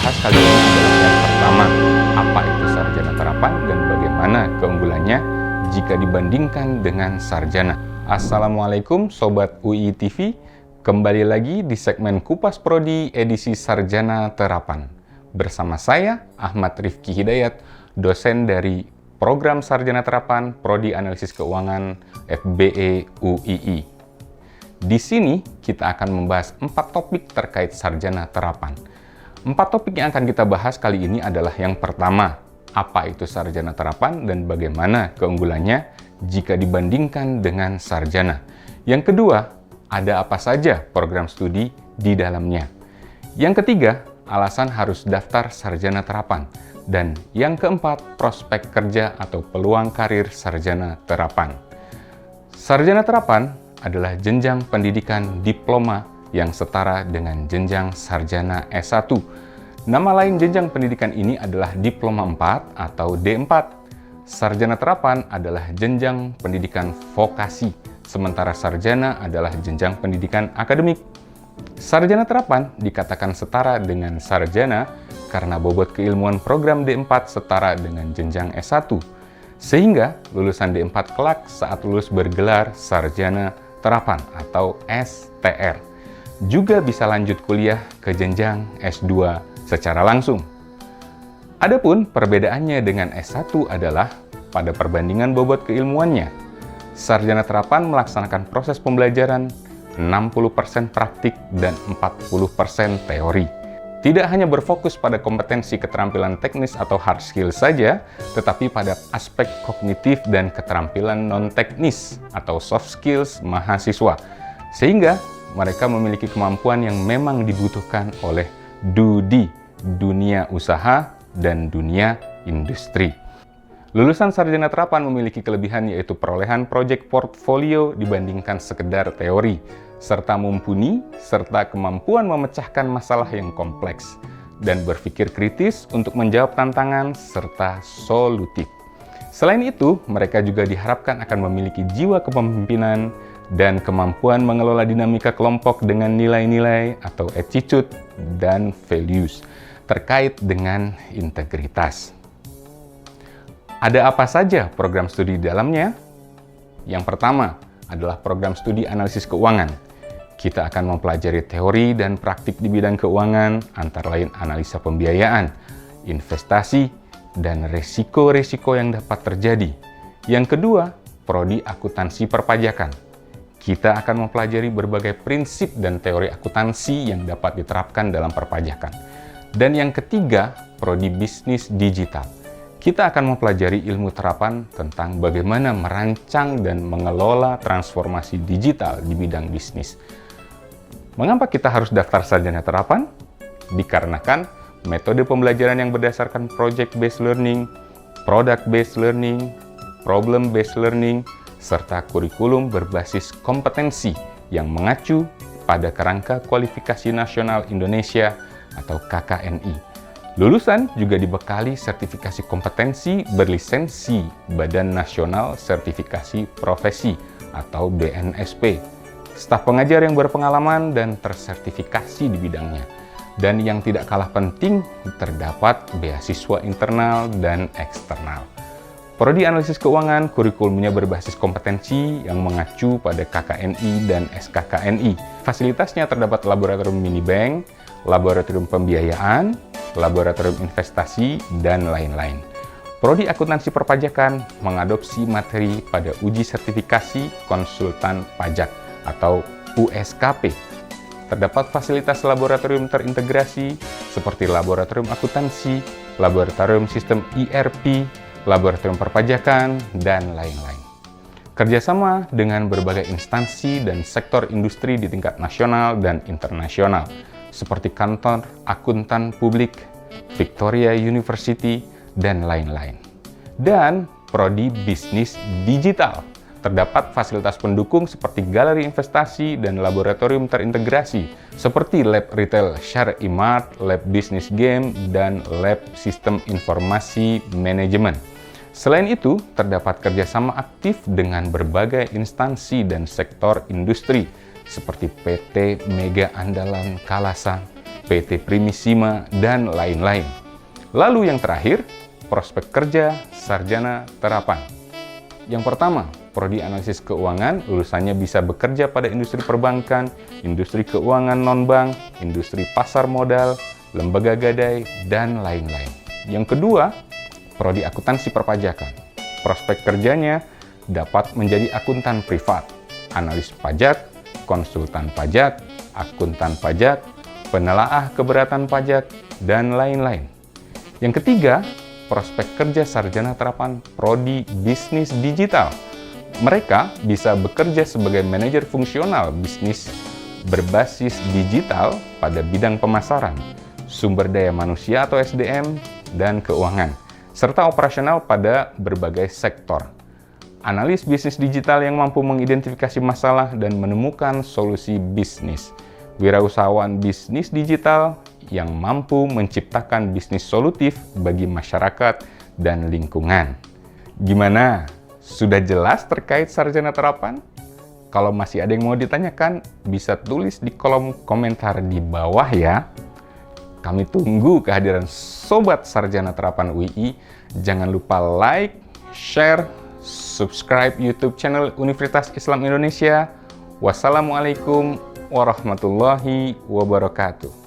bahas kali ini adalah yang pertama, apa itu sarjana terapan dan bagaimana keunggulannya jika dibandingkan dengan sarjana. Assalamualaikum Sobat UI TV, kembali lagi di segmen Kupas Prodi edisi Sarjana Terapan. Bersama saya, Ahmad Rifki Hidayat, dosen dari Program Sarjana Terapan Prodi Analisis Keuangan FBE UII. Di sini kita akan membahas 4 topik terkait sarjana terapan. 4 topik yang akan kita bahas kali ini adalah yang pertama, apa itu sarjana terapan dan bagaimana keunggulannya jika dibandingkan dengan sarjana. Yang kedua, ada apa saja program studi di dalamnya. Yang ketiga, alasan harus daftar sarjana terapan. Dan yang keempat, prospek kerja atau peluang karir sarjana terapan. Sarjana terapan adalah jenjang pendidikan diploma yang setara dengan jenjang sarjana S1. Nama lain jenjang pendidikan ini adalah Diploma 4 atau D4. Sarjana terapan adalah jenjang pendidikan vokasi, sementara sarjana adalah jenjang pendidikan akademik. Sarjana terapan dikatakan setara dengan sarjana karena bobot keilmuan program D4 setara dengan jenjang S1. Sehingga lulusan D4 kelak saat lulus bergelar sarjana terapan atau STR. Juga bisa lanjut kuliah ke jenjang S2 secara langsung. Adapun perbedaannya dengan S1 adalah pada perbandingan bobot keilmuannya. Sarjana terapan melaksanakan proses pembelajaran 60% praktik dan 40% teori. Tidak hanya berfokus pada kompetensi keterampilan teknis atau hard skill saja, tetapi pada aspek kognitif dan keterampilan non-teknis atau soft skills mahasiswa. Sehingga mereka memiliki kemampuan yang memang dibutuhkan oleh dunia usaha dan dunia industri. Lulusan sarjana terapan memiliki kelebihan yaitu perolehan proyek portfolio dibandingkan sekedar teori, serta mumpuni, serta kemampuan memecahkan masalah yang kompleks, dan berpikir kritis untuk menjawab tantangan, serta solutif. Selain itu, mereka juga diharapkan akan memiliki jiwa kepemimpinan dan kemampuan mengelola dinamika kelompok dengan nilai-nilai atau attitude dan values terkait dengan integritas. Ada apa saja program studi di dalamnya? Yang pertama adalah program studi analisis keuangan. Kita akan mempelajari teori dan praktik di bidang keuangan, antara lain analisa pembiayaan, investasi, dan resiko-resiko yang dapat terjadi. Yang kedua, prodi akuntansi perpajakan. Kita akan mempelajari berbagai prinsip dan teori akuntansi yang dapat diterapkan dalam perpajakan. Dan yang ketiga, prodi bisnis digital. Kita akan mempelajari ilmu terapan tentang bagaimana merancang dan mengelola transformasi digital di bidang bisnis. Mengapa kita harus daftar sarjana terapan? Dikarenakan metode pembelajaran yang berdasarkan project-based learning, product-based learning, problem-based learning, serta kurikulum berbasis kompetensi yang mengacu pada Kerangka Kualifikasi Nasional Indonesia atau KKNI. Lulusan juga dibekali sertifikasi kompetensi berlisensi Badan Nasional Sertifikasi Profesi atau BNSP, staf pengajar yang berpengalaman dan tersertifikasi di bidangnya. Dan yang tidak kalah penting, terdapat beasiswa internal dan eksternal. Prodi Analisis Keuangan kurikulumnya berbasis kompetensi yang mengacu pada KKNI dan SKKNI. Fasilitasnya terdapat laboratorium mini bank, laboratorium pembiayaan, laboratorium investasi, dan lain-lain. Prodi Akuntansi Perpajakan mengadopsi materi pada uji sertifikasi konsultan pajak atau USKP. Terdapat fasilitas laboratorium terintegrasi seperti laboratorium akuntansi, laboratorium sistem ERP, laboratorium perpajakan, dan lain-lain. Kerjasama dengan berbagai instansi dan sektor industri di tingkat nasional dan internasional, seperti kantor akuntan publik, Victoria University, dan lain-lain. Dan prodi bisnis digital. Terdapat fasilitas pendukung seperti galeri investasi dan laboratorium terintegrasi, seperti lab retail Share Imart, lab business game, dan lab sistem informasi manajemen. Selain itu, terdapat kerjasama aktif dengan berbagai instansi dan sektor industri, seperti PT Mega Andalan Kalasa, PT Primisima, dan lain-lain. Lalu yang terakhir, prospek kerja sarjana terapan. Yang pertama, Prodi Analisis Keuangan, lulusannya bisa bekerja pada industri perbankan, industri keuangan non-bank, industri pasar modal, lembaga gadai, dan lain-lain. Yang kedua, Prodi Akuntansi Perpajakan. Prospek kerjanya dapat menjadi akuntan privat, analis pajak, konsultan pajak, akuntan pajak, penelaah keberatan pajak, dan lain-lain. Yang ketiga, prospek kerja sarjana terapan Prodi Bisnis Digital. Mereka bisa bekerja sebagai manajer fungsional bisnis berbasis digital pada bidang pemasaran, sumber daya manusia atau SDM, dan keuangan, serta operasional pada berbagai sektor. Analis bisnis digital yang mampu mengidentifikasi masalah dan menemukan solusi bisnis. Wirausahawan bisnis digital yang mampu menciptakan bisnis solutif bagi masyarakat dan lingkungan. Gimana? Sudah jelas terkait sarjana terapan? Kalau masih ada yang mau ditanyakan, bisa tulis di kolom komentar di bawah ya. Kami tunggu kehadiran Sobat Sarjana Terapan UI. Jangan lupa like, share, subscribe YouTube channel Universitas Islam Indonesia. Wassalamualaikum warahmatullahi wabarakatuh.